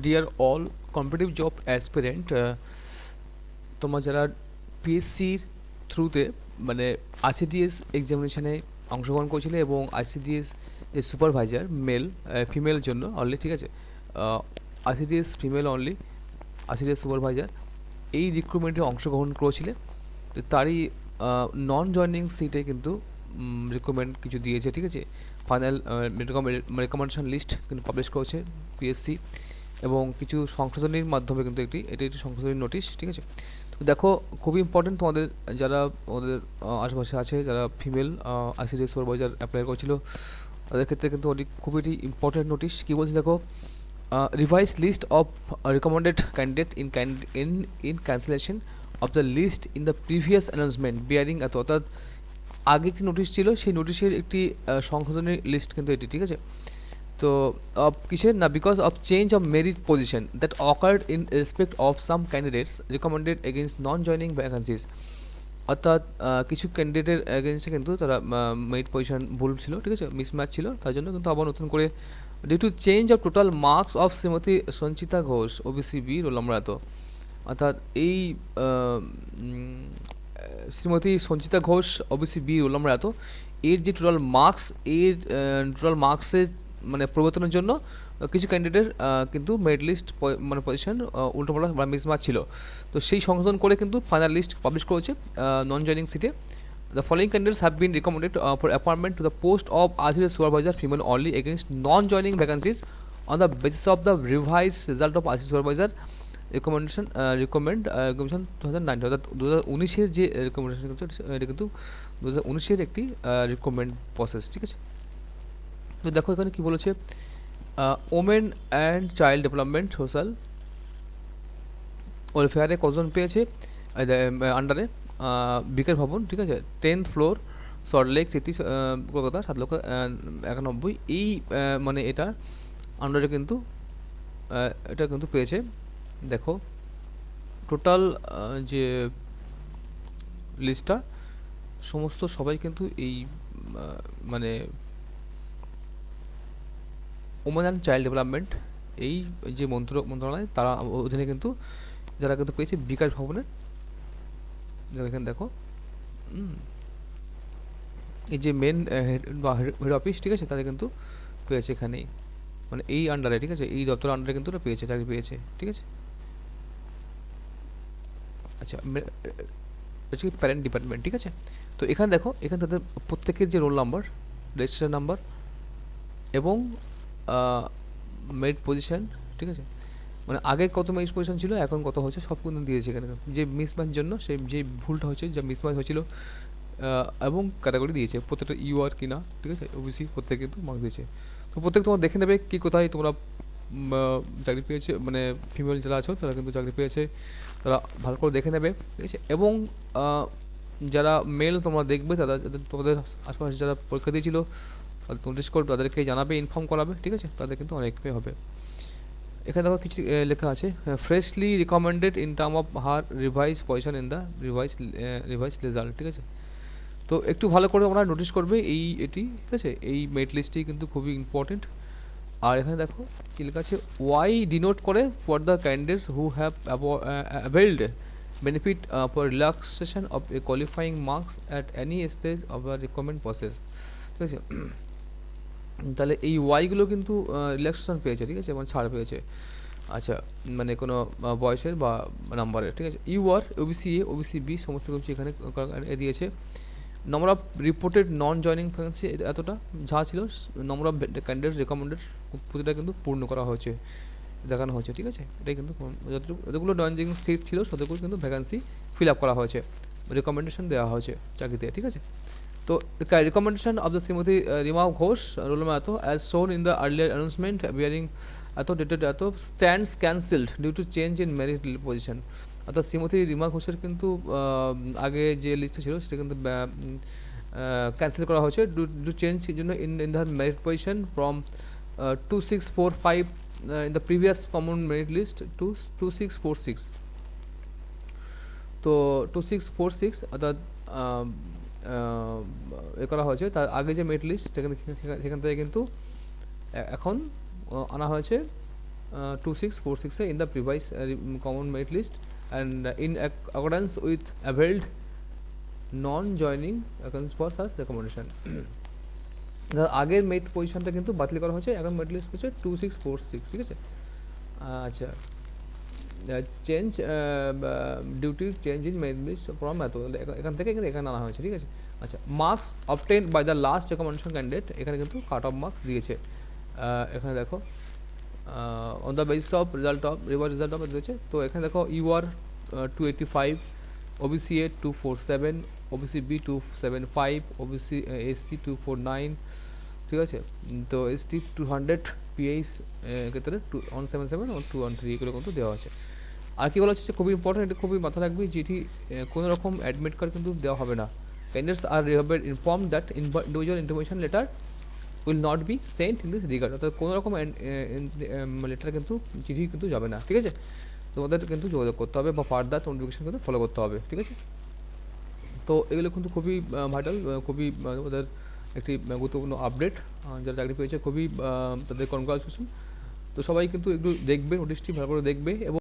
Deer all competitive job aspirant, তোমরা যারা পিএসসির থ্রুতে মানে আইসিডিএস এক্সামিনেশনে অংশগ্রহণ করেছিলে এবং আইসিডিএস যে সুপারভাইজার মেল ফিমেল জন্য অনলি, ঠিক আছে, ICDS female only ICDS supervisor এই রিক্রুটমেন্টে অংশগ্রহণ করেছিলে, তো তারই নন জয়নিং সিটে কিন্তু রিক্রুটমেন্ট কিছু দিয়েছে, ঠিক আছে। ফাইনাল রেকমেন্ডেশন লিস্ট কিন্তু পাবলিশ করেছে পিএসসি এবং কিছু সংশোধনীর মাধ্যমে কিন্তু এটি একটি সংশোধনী নোটিশ, ঠিক আছে। তো দেখো, খুবই ইম্পর্টেন্ট তোমাদের যারা ওদের আশেপাশে আছে, যারা ফিমেল আইসিডিএস সুপারভাইজার অ্যাপ্লাই করেছিল, তাদের ক্ষেত্রে কিন্তু খুবই ইম্পর্টেন্ট নোটিশ। কী বলছে দেখো, revise list of recommended candidate in cancellation of the list in the previous announcement bearing এত, অর্থাৎ আগে একটি নোটিশ ছিল, সেই নোটিশের একটি সংশোধনী লিস্ট কিন্তু এটি, ঠিক আছে। তো কিসের না, because of change of merit position that occurred in respect of some candidates recommended against non joining vacancies, অর্থাৎ কিছু ক্যান্ডিডেটের এগেনস্টে কিন্তু তারা মেরিট পজিশন ভুল ছিল, ঠিক আছে, মিসম্যাচ ছিল, তার জন্য কিন্তু আবার নতুন করে due to change of total marks of Shrimati Sanchita Ghosh OBC B roll number এত, অর্থাৎ এই Shrimati Sanchita Ghosh OBC B roll number এত এর যে টোটাল মার্কস, এর টোটাল মার্কসের মানে পরিবর্তনের জন্য কিছু ক্যান্ডিডেট কিন্তু মেরিট লিস্ট মানে পজিশন উল্টোপাল্টা বা মিসম্যাচ ছিল, তো সেই সংশোধন করে কিন্তু ফাইনাল লিস্ট পাবলিশ করেছে নন জয়নিং সিটে। The following candidates have been recommended for appointment to the post of ICDS supervisor female only against non-joining vacancies on the basis of the revised result of ICDS supervisor recommendation recommendation 2009, অর্থাৎ 2019-এর যে recommendation এটা কিন্তু 2019-এর একটি recommend process, ঠিক আছে। তো দেখো এখানে কি বলেছে, women and child development social ওয়েলফেয়ারে কজন পেয়েছে আন্ডারে বিকাশ ভবন, ঠিক আছে, 10th floor Salt Lake city Kolkata 7,91,000, এই মানে এটা আন্ডারে কিন্তু এটা কিন্তু পেয়েছে। দেখো টোটাল যে লিস্টটা সমস্ত সবাই কিন্তু এই মানে ওমেন অ্যান্ড চাইল্ড ডেভেলপমেন্ট এই যে মন্ত্রণালয় তারা অধীনে কিন্তু যারা কিন্তু পেয়েছে বিকাশ ভবনের, এখানে দেখো এই যে মেন হেড অফিস, ঠিক আছে, তাদের কিন্তু পেয়েছে এখানেই, মানে এই আন্ডারে, ঠিক আছে, এই দপ্তরের আন্ডারে কিন্তু ওরা পেয়েছে, চাকরি পেয়েছে, ঠিক আছে। আচ্ছা, হচ্ছে কি প্যারেন্ট ডিপার্টমেন্ট, ঠিক আছে। তো এখানে দেখো, এখানে তাদের প্রত্যেকের যে রোল নাম্বার, রেজিস্ট্রেশন নাম্বার এবং মেরিট পজিশন, ঠিক আছে, মানে আগে কত মেরিট পজিশন ছিল, এখন কত হয়েছে, সব কিন্তু দিয়েছে এখানে। যে মিসম্যাচের জন্য সেই যে ভুলটা হয়েছে, যে মিসম্যাচ হয়েছিল এবং ক্যাটাগরি দিয়েছে প্রত্যেকটা ইউআর কিনা, ঠিক আছে, ওবিসি প্রত্যেকে কিন্তু মার্কস দিয়েছে। তো প্রত্যেক তোমরা দেখে নেবে কি কোথায় তোমরা চাকরি পেয়েছে, মানে ফিমেল যারা আছো তারা কিন্তু চাকরি পেয়েছে, তারা ভালো করে দেখে নেবে, ঠিক আছে। এবং যারা মেল তোমরা দেখবে, তারা তোমাদের আশপাশে যারা পরীক্ষা দিয়েছিল নোটিস করে তাদেরকে জানাবে, ইনফর্ম করাবে, ঠিক আছে, তাদের কিন্তু অনেক পে হবে। এখানে দেখো কিছু লেখা আছে, freshly recommended in term of her revise position in the revise result, ঠিক আছে। তো একটু ভালো করে আমরা নোটিস করবে এটি, ঠিক আছে, এই মেরিট লিস্টটি কিন্তু খুবই ইম্পর্টেন্ট। আর এখানে দেখো কী লেখা আছে, ওয়াই ডিনোট করে for the candidates who have অ্যাভেলড benefit for relaxation of A qualifying marks at any stage of the recommend process, ঠিক আছে। তাহলে এই ওয়াইগুলো কিন্তু রিল্যাক্সেশন পেয়েছে, ঠিক আছে, মানে ছাড় পেয়েছে, আচ্ছা, মানে কোনো বয়সের বা নাম্বারের, ঠিক আছে। UR OBC A OBC B সমস্ত কিছু এখানে দিয়েছে। Number of reported non joining vacancy এতটা যা ছিল, নম্বর অফ ক্যান্ডিডেটস রেকমেন্ডেড প্রতিটা কিন্তু পূর্ণ করা হয়েছে, দেখানো হয়েছে, ঠিক আছে। এটাই কিন্তু যতগুলো নন জয়নিং সিট ছিল ততগুলো কিন্তু ভ্যাকেন্সি ফিল আপ করা হয়েছে, রেকমেন্ডেশন দেওয়া হয়েছে চাকরিতে, ঠিক আছে। তো recommendation of the Srimati Rima Ghosh roll number এত as shown in the earlier announcement bearing এত dated এত stands cancelled due to change in merit position, অর্থাৎ শ্রীমতী রিমা ঘোষের কিন্তু আগে যে লিস্টে ছিল সেটা কিন্তু ক্যান্সেল করা হয়েছে ডু চেঞ্জ এই জন্য in the merit position from 2645 in the previous common merit list to 2646, তো 2646 অর্থাৎ এ করা হয়েছে, তার আগে যে মেরিট লিস্ট সেখান থেকে কিন্তু এখন আনা হয়েছে 2646 in the previous common merit list and in accordance with availed non-joining accounts for such recommendation. আগের মেরিট পজিশনটা কিন্তু বাতিল করা হয়েছে, এখন মেরিট লিস্ট হচ্ছে 2646, ঠিক আছে। আচ্ছা, change duty change in merit list from এত, এখান থেকে কিন্তু এখানে আনা হয়েছে, ঠিক আছে। আচ্ছা, marks obtain by the last recommendation candidate, এখানে কিন্তু কাট অফ মার্কস দিয়েছে। এখানে দেখো on the basis of result of result of দিয়েছে। তো এখানে দেখো UR 285, OBC A 247, OBC B 275, OBC SC 249, ঠিক আছে। তো এসটি 200, পিএইচ ক্ষেত্রে 177 ও 213 এগুলো কিন্তু দেওয়া আছে। আর কি বলা হচ্ছে খুবই ইম্পর্টেন্ট, এটা খুবই মাথা রাখবি, যেটি কোনো রকম অ্যাডমিট কার্ড কিন্তু দেওয়া হবে না। Candidates are inform that individual information letter will not be sent in this regard, অর্থাৎ কোনো রকম লেটার কিন্তু চিঠি কিন্তু যাবে না, ঠিক আছে। তোমাদের কিন্তু যোগাযোগ করতে হবে বা ফার্দার নোটিফিকেশন কিন্তু ফলো করতে হবে, ঠিক আছে। তো এগুলো কিন্তু খুবই ভাইটাল, খুবই ওদের একটি গুরুত্বপূর্ণ আপডেট। যারা চাকরি পেয়েছে খুবই তাদের কনগ্রাচুলেশন। তো সবাই কিন্তু একটু দেখবে, নোটিশটি ভালো করে দেখবে এবং